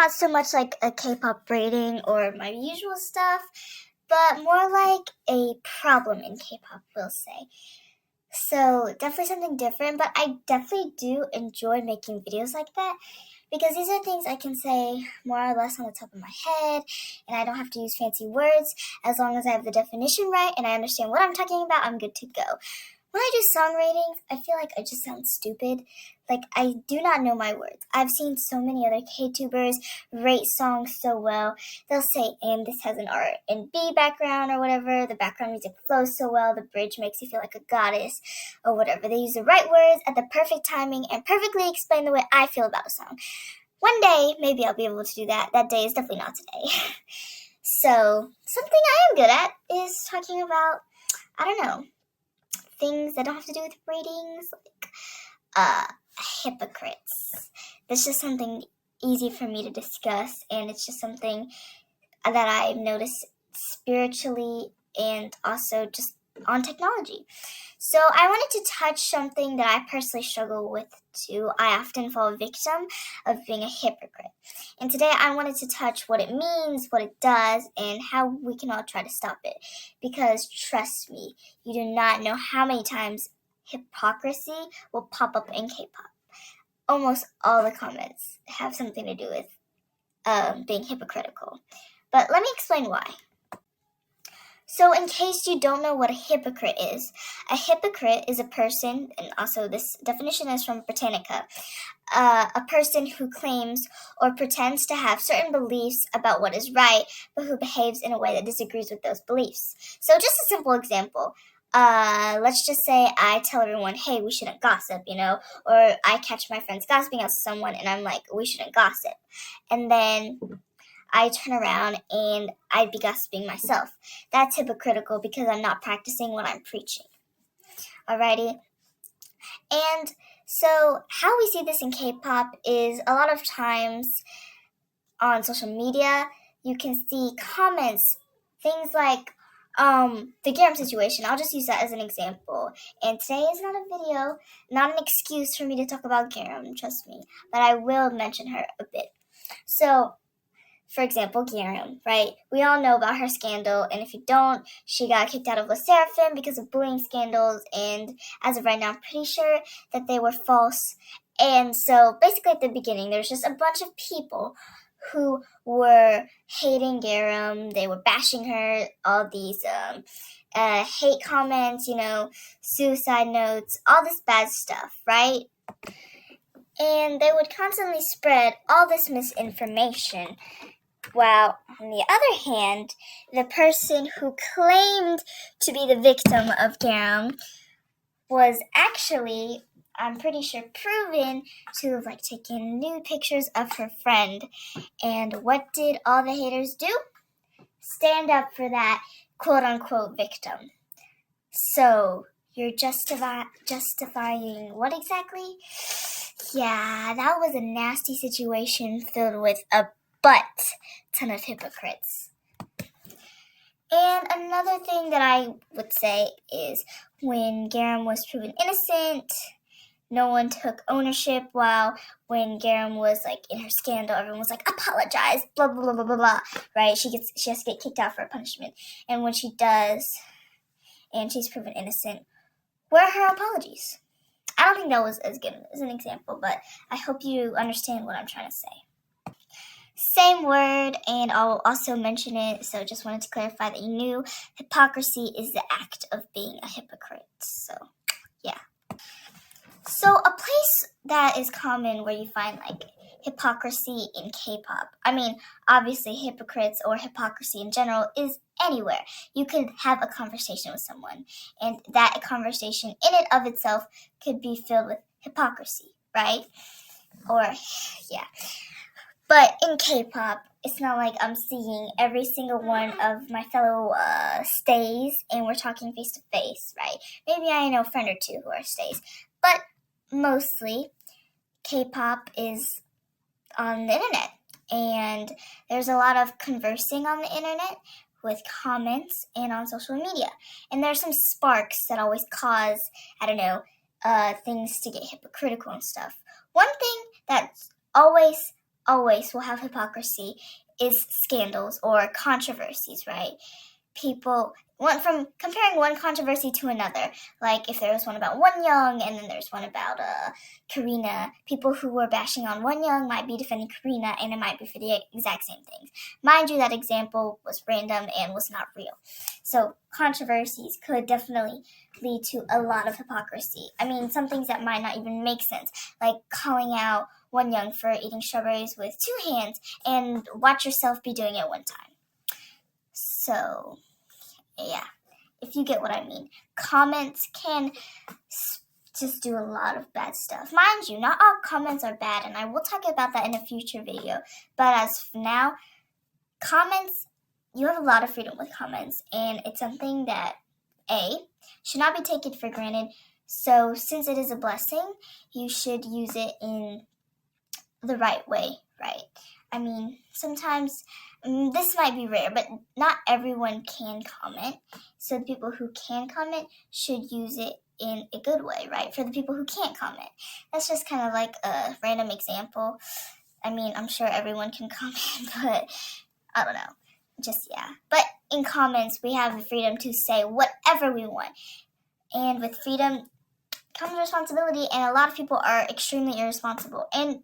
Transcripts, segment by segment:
not so much like a K-pop rating or my usual stuff, but more like a problem in K-pop, we'll say. So definitely something different, but I definitely do enjoy making videos like that because these are things I can say more or less on the top of my head, and I don't have to use fancy words. As long as I have the definition right and I understand what I'm talking about, I'm good to go. When I do song ratings, I feel like I just sound stupid. Like, I do not know my words. I've seen so many other K-tubers rate songs so well. They'll say, and this has an R&B background or whatever. The background music flows so well. The bridge makes you feel like a goddess or whatever. They use the right words at the perfect timing and perfectly explain the way I feel about a song. One day, maybe I'll be able to do that. That day is definitely not today. So, something I am good at is talking about, I don't know, things that don't have to do with ratings, like hypocrites. That's just something easy for me to discuss, and it's just something that I've noticed spiritually and also just on technology. So I wanted to touch something that I personally struggle with too. I often fall victim of being a hypocrite. And today I wanted to touch what it means, what it does, and how we can all try to stop it. Because trust me, you do not know how many times hypocrisy will pop up in K-pop. Almost all the comments have something to do with being hypocritical. But let me explain why. So in case you don't know what a hypocrite is a person, and also this definition is from Britannica, a person who claims or pretends to have certain beliefs about what is right, but who behaves in a way that disagrees with those beliefs. So just a simple example. Let's just say I tell everyone, hey, we shouldn't gossip, or I catch my friends gossiping about someone and I'm like, we shouldn't gossip. And then I turn around and I'd be gossiping myself. That's hypocritical because I'm not practicing what I'm preaching. Alrighty? And so how we see this in K-pop is a lot of times on social media, you can see comments, things like the Garam situation. I'll just use that as an example. And today is not a video, not an excuse for me to talk about Garam, trust me. But I will mention her a bit. So, for example, Garam, right? We all know about her scandal, and if you don't, she got kicked out of Le Sserafim because of bullying scandals, and as of right now, I'm pretty sure that they were false. And so, basically at the beginning, there's just a bunch of people who were hating Garam. They were bashing her, all these hate comments, suicide notes, all this bad stuff, right? And they would constantly spread all this misinformation. While, on the other hand, the person who claimed to be the victim of Garam was actually, I'm pretty sure, proven to have taken nude pictures of her friend. And what did all the haters do? Stand up for that quote-unquote victim. So, you're justifying what exactly? Yeah, that was a nasty situation filled with a ton of hypocrites. And another thing that I would say is when Garam was proven innocent, no one took ownership, while when Garam was in her scandal, everyone was apologize, blah, blah, blah, blah, blah, blah, right? She has to get kicked out for a punishment. And when she does, and she's proven innocent, where are her apologies? I don't think that was as good as an example, but I hope you understand what I'm trying to say. Same word, and I'll also mention it, so just wanted to clarify that you knew hypocrisy is the act of being a hypocrite. So, yeah. So, a place that is common where you find, hypocrisy in K-pop, obviously hypocrites or hypocrisy in general is anywhere. You could have a conversation with someone, and that conversation in and of itself could be filled with hypocrisy, right? Or, yeah. But in K-pop, it's not like I'm seeing every single one of my fellow stays and we're talking face to face, right? Maybe I know a friend or two who are stays. But mostly, K-pop is on the internet. And there's a lot of conversing on the internet with comments and on social media. And there's some sparks that always cause, things to get hypocritical and stuff. One thing that's always always will have hypocrisy is scandals or controversies, right? People went from comparing one controversy to another. Like if there was one about One Young and then there's one about Karina, people who were bashing on One Young might be defending Karina, and it might be for the exact same things. Mind you, that example was random and was not real. So controversies could definitely lead to a lot of hypocrisy. I mean, some things that might not even make sense, like calling out One Young for eating strawberries with 2 hands, and watch yourself be doing it one time. So, yeah, if you get what I mean. Comments can just do a lot of bad stuff. Mind you, not all comments are bad, and I will talk about that in a future video. But as for now, comments, you have a lot of freedom with comments, and it's something that, should not be taken for granted. So, since it is a blessing, you should use it in the right way, right? I mean, sometimes this might be rare, but not everyone can comment. So the people who can comment should use it in a good way, right? For the people who can't comment. That's just kind of like a random example. I mean, I'm sure everyone can comment, but I don't know. Just, yeah. But in comments, we have the freedom to say whatever we want. And with freedom comes responsibility, and a lot of people are extremely irresponsible. And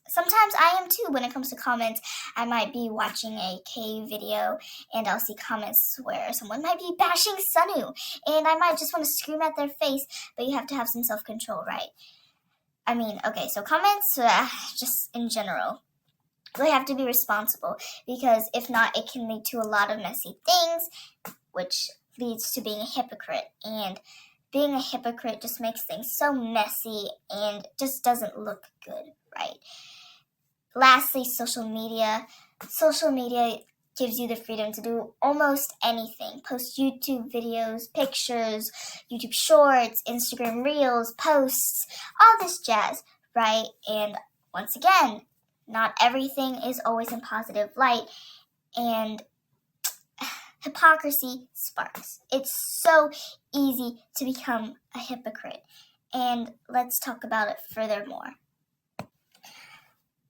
sometimes I am too when it comes to comments. I might be watching a K video and I'll see comments where someone might be bashing Sunu, and I might just want to scream at their face, but you have to have some self-control, right? I mean, okay, so comments, just in general, they have to be responsible, because if not, it can lead to a lot of messy things, which leads to being a hypocrite, and being a hypocrite just makes things so messy and just doesn't look good, right? Lastly, social media. Social media gives you the freedom to do almost anything. Post YouTube videos, pictures, YouTube shorts, Instagram reels, posts, all this jazz, right? And once again, not everything is always in positive light, and hypocrisy sparks. It's so easy to become a hypocrite, and let's talk about it furthermore.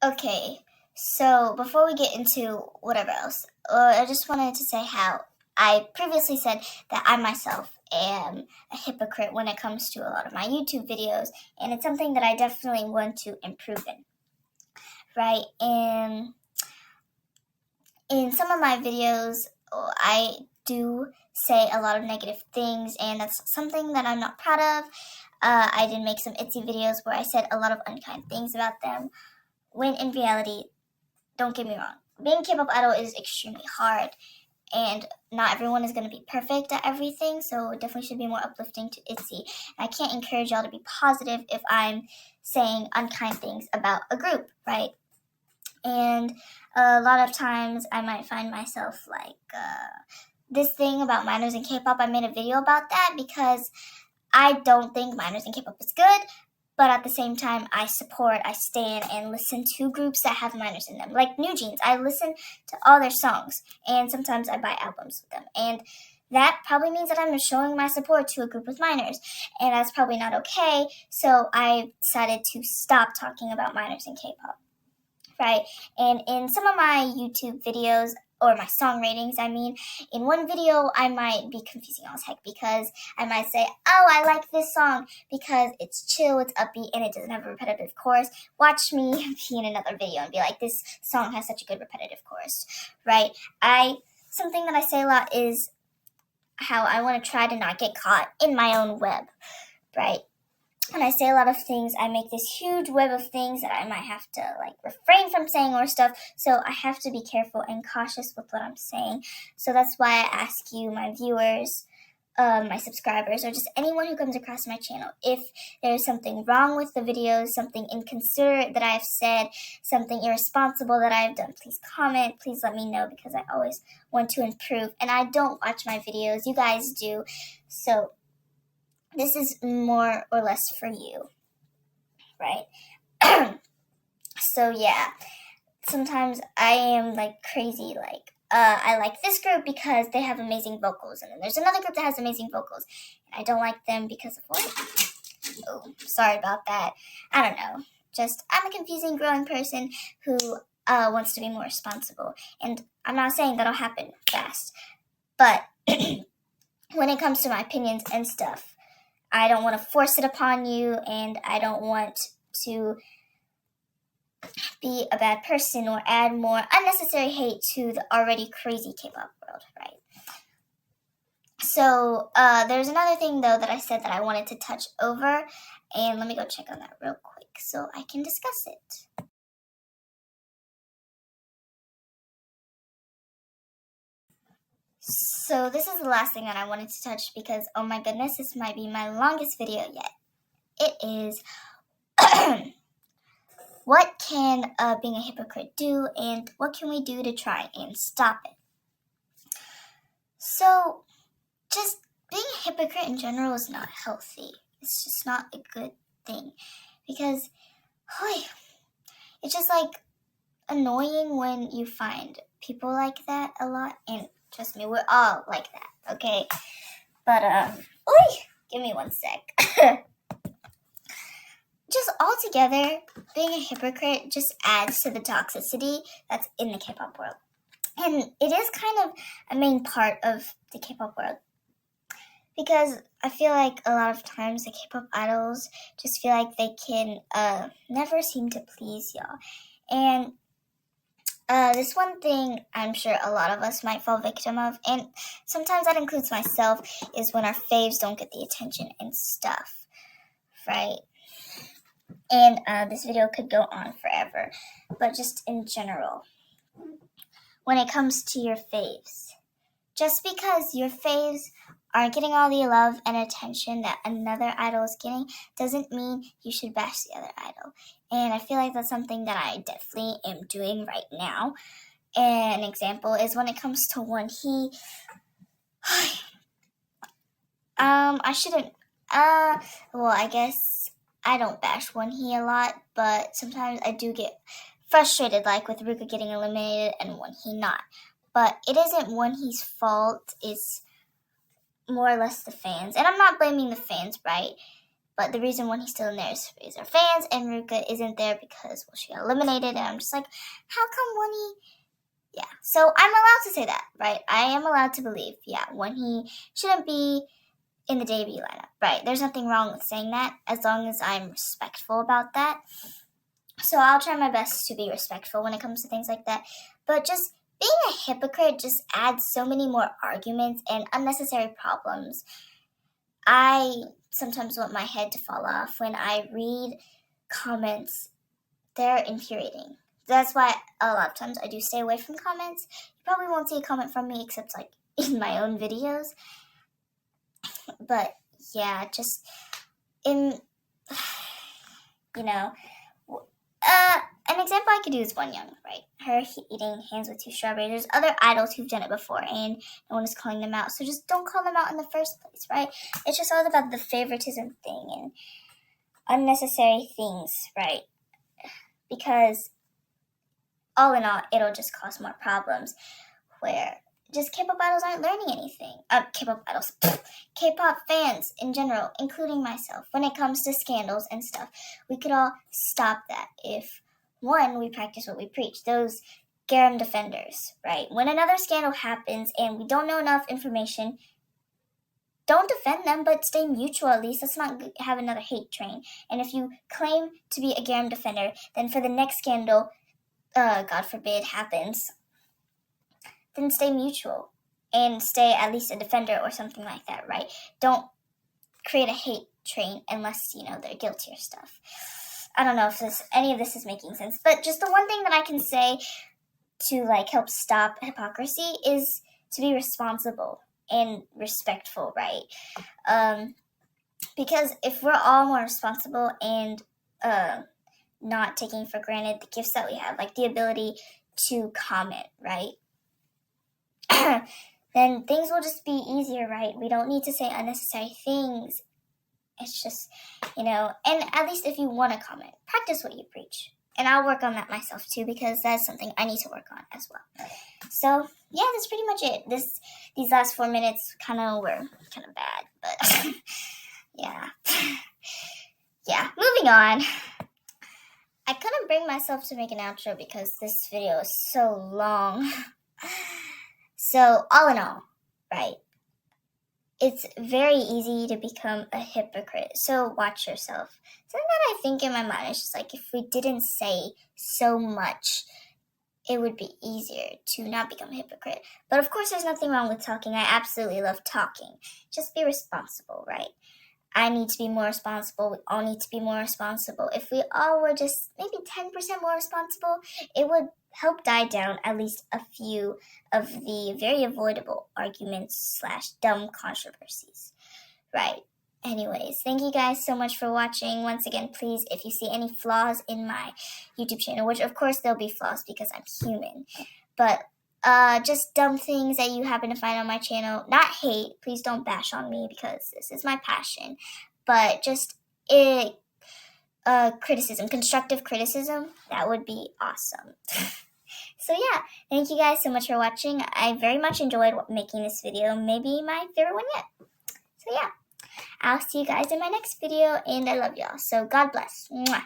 Okay, so before we get into whatever else, I just wanted to say how I previously said that I myself am a hypocrite when it comes to a lot of my YouTube videos, and it's something that I definitely want to improve in, right? And in some of my videos, I do say a lot of negative things, and that's something that I'm not proud of. I did make some Itsy videos where I said a lot of unkind things about them, when in reality, don't get me wrong, being a K-pop idol is extremely hard, and not everyone is going to be perfect at everything, so it definitely should be more uplifting to Itsy. And I can't encourage y'all to be positive if I'm saying unkind things about a group, right? And a lot of times I might find myself like, this thing about minors in K-pop, I made a video about that because I don't think minors in K-pop is good, but at the same time, I support, I stand, and listen to groups that have minors in them. Like New Jeans, I listen to all their songs, and sometimes I buy albums with them. And that probably means that I'm showing my support to a group with minors, and that's probably not okay, so I decided to stop talking about minors in K-pop, right? And in some of my YouTube videos, or my song ratings, I mean, in one video, I might be confusing as heck, because I might say, oh, I like this song because it's chill, it's upbeat, and it doesn't have a repetitive chorus. Watch me be in another video and be like, this song has such a good repetitive chorus, right? Something that I say a lot is how I want to try to not get caught in my own web, right? When I say a lot of things, I make this huge web of things that I might have to like refrain from saying or stuff. So I have to be careful and cautious with what I'm saying. So that's why I ask you, my viewers, my subscribers, or just anyone who comes across my channel, if there's something wrong with the videos, something inconsiderate that I've said, something irresponsible that I've done, please comment. Please let me know, because I always want to improve. And I don't watch my videos. You guys do. So this is more or less for you, right? So yeah, sometimes I am like crazy, like, I like this group because they have amazing vocals, and then there's another group that has amazing vocals, and I don't like them because of what? Oh, sorry about that. I don't know. Just, I'm a confusing, growing person who wants to be more responsible. And I'm not saying that'll happen fast, but when it comes to my opinions and stuff, I don't want to force it upon you, and I don't want to be a bad person or add more unnecessary hate to the already crazy K-pop world, right? So there's another thing, though, that I said that I wanted to touch over, and let me go check on that real quick so I can discuss it. So this is the last thing that I wanted to touch because, oh my goodness, this might be my longest video yet. It is what can being a hypocrite do, and what can we do to try and stop it? So just being a hypocrite in general is not healthy. It's just not a good thing because it's just like annoying when you find people like that a lot, and trust me, we're all like that, okay? But give me one sec. Just altogether, being a hypocrite just adds to the toxicity that's in the K-pop world. And it is kind of a main part of the K-pop world. Because I feel like a lot of times the K-pop idols just feel like they can never seem to please y'all. And this one thing I'm sure a lot of us might fall victim of, and sometimes that includes myself, is when our faves don't get the attention and stuff, right? And this video could go on forever, but just in general, when it comes to your faves, just because your faves aren't getting all the love and attention that another idol is getting doesn't mean you should bash the other idol. And I feel like that's something that I definitely am doing right now. And an example is when it comes to Wonhee. I shouldn't. Well, I guess I don't bash Wonhee a lot, but sometimes I do get frustrated, like with Ruka getting eliminated and Wonhee not. But it isn't Wonhee's fault. It's more or less the fans. And I'm not blaming the fans, right? But the reason Wonhee's still in there is our fans, and Ruka isn't there because, well, she got eliminated. And I'm just like, how come Wonhee? Yeah, so I'm allowed to say that, right? I am allowed to believe, Wonhee shouldn't be in the debut lineup, right? There's nothing wrong with saying that as long as I'm respectful about that. So I'll try my best to be respectful when it comes to things like that. But just being a hypocrite just adds so many more arguments and unnecessary problems. I sometimes want my head to fall off when I read comments. They're infuriating. That's why a lot of times I do stay away from comments. You probably won't see a comment from me except like in my own videos. But yeah, just in, an example I could do is Wonyoung, right? Her eating hands with 2 strawberries. There's other idols who've done it before, and no one is calling them out. So just don't call them out in the first place, right? It's just all about the favoritism thing and unnecessary things, right? Because all in all, it'll just cause more problems where just K-pop idols aren't learning anything. K-pop fans in general, including myself, when it comes to scandals and stuff, we could all stop that if, one, we practice what we preach. Those garum defenders, right? When another scandal happens and we don't know enough information, don't defend them, but stay mutual at least. Let's not have another hate train. And if you claim to be a garum defender, then for the next scandal, God forbid, happens, then stay mutual and stay at least a defender or something like that, right? Don't create a hate train unless, they're guilty or stuff. I don't know if any of this is making sense, but just the one thing that I can say to help stop hypocrisy is to be responsible and respectful, right? Because if we're all more responsible and not taking for granted the gifts that we have, like the ability to comment, right? Then things will just be easier, right? We don't need to say unnecessary things. It's just, and at least if you want to comment, practice what you preach. And I'll work on that myself too, because that's something I need to work on as well. So, yeah, that's pretty much it. These last 4 minutes were kind of bad, but yeah. Yeah, moving on. I couldn't bring myself to make an outro because this video is so long. So, all in all, right, it's very easy to become a hypocrite. So watch yourself. Something that I think in my mind is just like, if we didn't say so much, it would be easier to not become a hypocrite. But of course, there's nothing wrong with talking. I absolutely love talking. Just be responsible, right? I need to be more responsible. We all need to be more responsible. If we all were just maybe 10% more responsible, it would help die down at least a few of the very avoidable arguments / dumb controversies, right? Anyways, thank you guys so much for watching. Once again, please, if you see any flaws in my YouTube channel, which of course there'll be flaws because I'm human, but just dumb things that you happen to find on my channel, not hate, please don't bash on me because this is my passion, but just criticism, constructive criticism, that would be awesome. So yeah, thank you guys so much for watching. I very much enjoyed making this video, maybe my favorite one yet. So yeah, I'll see you guys in my next video, and I love y'all. So God bless. Mwah.